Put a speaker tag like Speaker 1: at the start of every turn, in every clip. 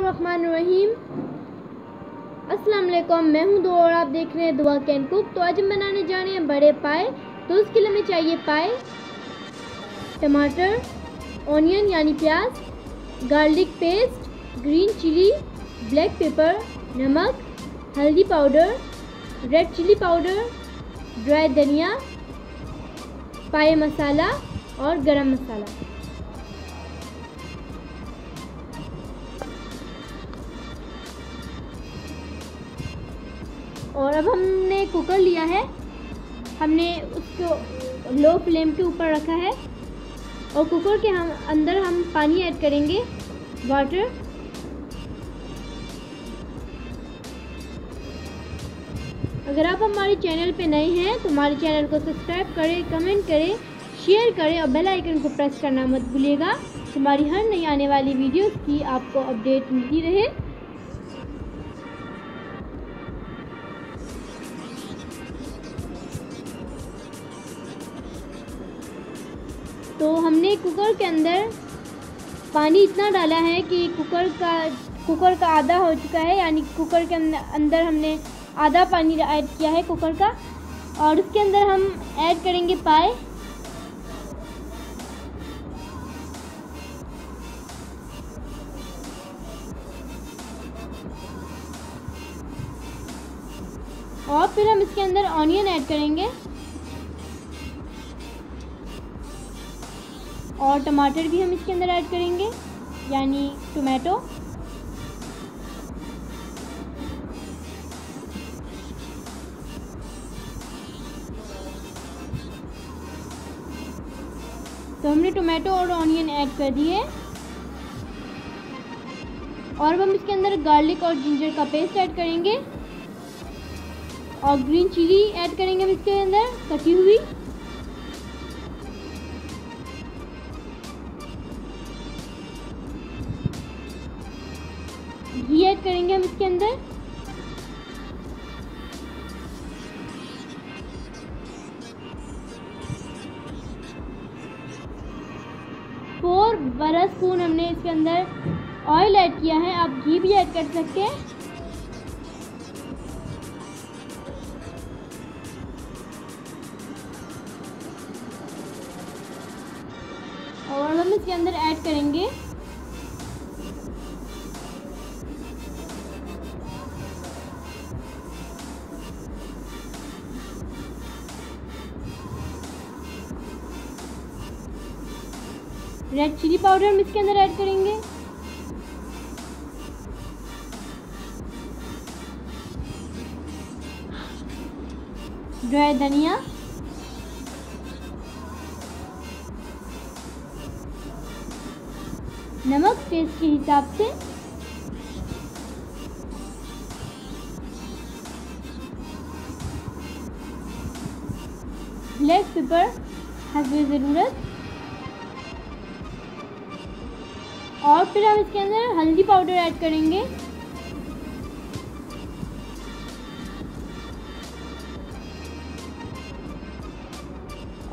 Speaker 1: बिस्मिल्लाहिर्रहमानिर्रहीम। अस्सलाम वालेकुम। मैं हूं दुआ और आप देख रहे हैं दुआ कैन कुक। तो आज हम बनाने जा रहे हैं बड़े पाए। तो उसके लिए हमें चाहिए पाए, टमाटर, ऑनियन यानी प्याज, garlic paste, green chilli, black pepper, नमक, हल्दी powder, red chilli powder, dry धनिया, पाए मसाला और गरम मसाला। और अब हमने कुकर लिया है, हमने उसको लो फ्लेम के ऊपर रखा है और कुकर के अंदर हम पानी ऐड करेंगे, वाटर। अगर आप हमारे चैनल पे नए हैं तो हमारे चैनल को सब्सक्राइब करें, कमेंट करें, शेयर करें और बेल आइकन को प्रेस करना मत भूलिएगा। हमारी हर नई आने वाली वीडियोस की आपको अपडेट मिलती रहे। तो हमने कुकर के अंदर पानी इतना डाला है कि कुकर का आधा हो चुका है, यानी कुकर के अंदर हमने आधा पानी ऐड किया है कुकर का। और उसके अंदर हम ऐड करेंगे पाए, और फिर हम इसके अंदर ऑनियन ऐड करेंगे और टमाटर भी हम इसके अंदर ऐड करेंगे, यानी टोमेटो। तो हमने टोमेटो और ऑनियन ऐड कर दिए और अब हम इसके अंदर गार्लिक और जिंजर का पेस्ट ऐड करेंगे और ग्रीन चिली ऐड करेंगे हम इसके अंदर कटी हुई। घी ऐड करेंगे हम इसके अंदर फोर बड़ा स्पून हमने इसके अंदर ऑयल ऐड किया है। आप घी भी ऐड कर सकते हैं। और हम इसके अंदर ऐड करेंगे रेड चिली पाउडर, हम इसके अंदर ऐड करेंगे ड्राई धनिया, नमक टेस्ट के हिसाब से, ब्लैक पेपर हस्बे ज़रूरत, और फिर हम इसके अंदर हल्दी पाउडर ऐड करेंगे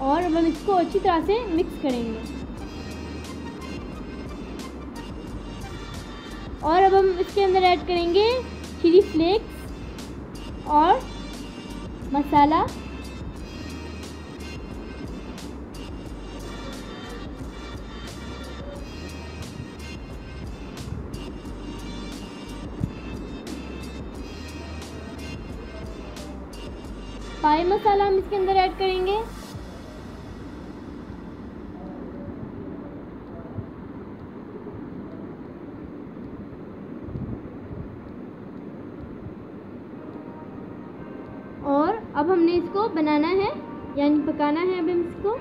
Speaker 1: और अब हम इसको अच्छी तरह से मिक्स करेंगे। और अब हम इसके अंदर ऐड करेंगे चिली फ्लेक्स और मसाला, पाए मसाला हम इसके अंदर ऐड करेंगे और अब हमने इसको बनाना है, यानी पकाना है। अब हम इसको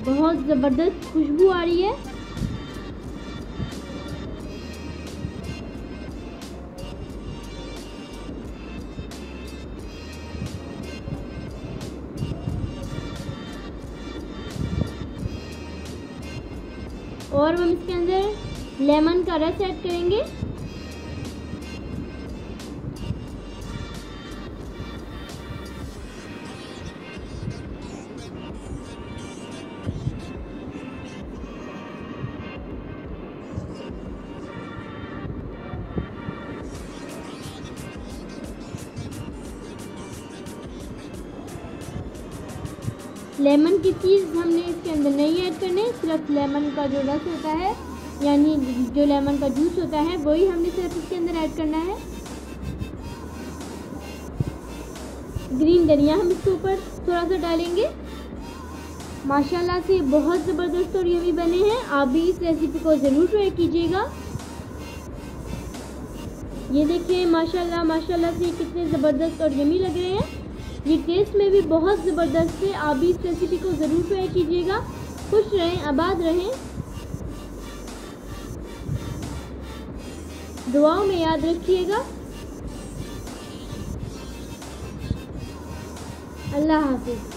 Speaker 1: बहुत ज़बरदस्त खुशबू आ रही है। और हम इसके अंदर लेमन का रस ऐड करेंगे। लेमन की चीज़ हमने इसके अंदर नहीं ऐड करने, सिर्फ लेमन का जो रस होता है यानी जो लेमन का जूस होता है वही हमने सिर्फ इसके अंदर ऐड करना है। ग्रीन धनिया हम इसके ऊपर थोड़ा सा डालेंगे। माशाल्लाह से बहुत ज़बरदस्त और यमी बने हैं। आप भी इस रेसिपी को ज़रूर ट्राई कीजिएगा। ये देखिए माशाल्लाह माशाल्लाह से कितने ज़बरदस्त और यमी लग रहे हैं। ये टेस्ट में भी बहुत ज़बरदस्त है। आप भी इस रेसिपी को ज़रूर ट्राई कीजिएगा। खुश रहें, आबाद रहें, दुआओं में याद रखिएगा। अल्लाह हाफिज़।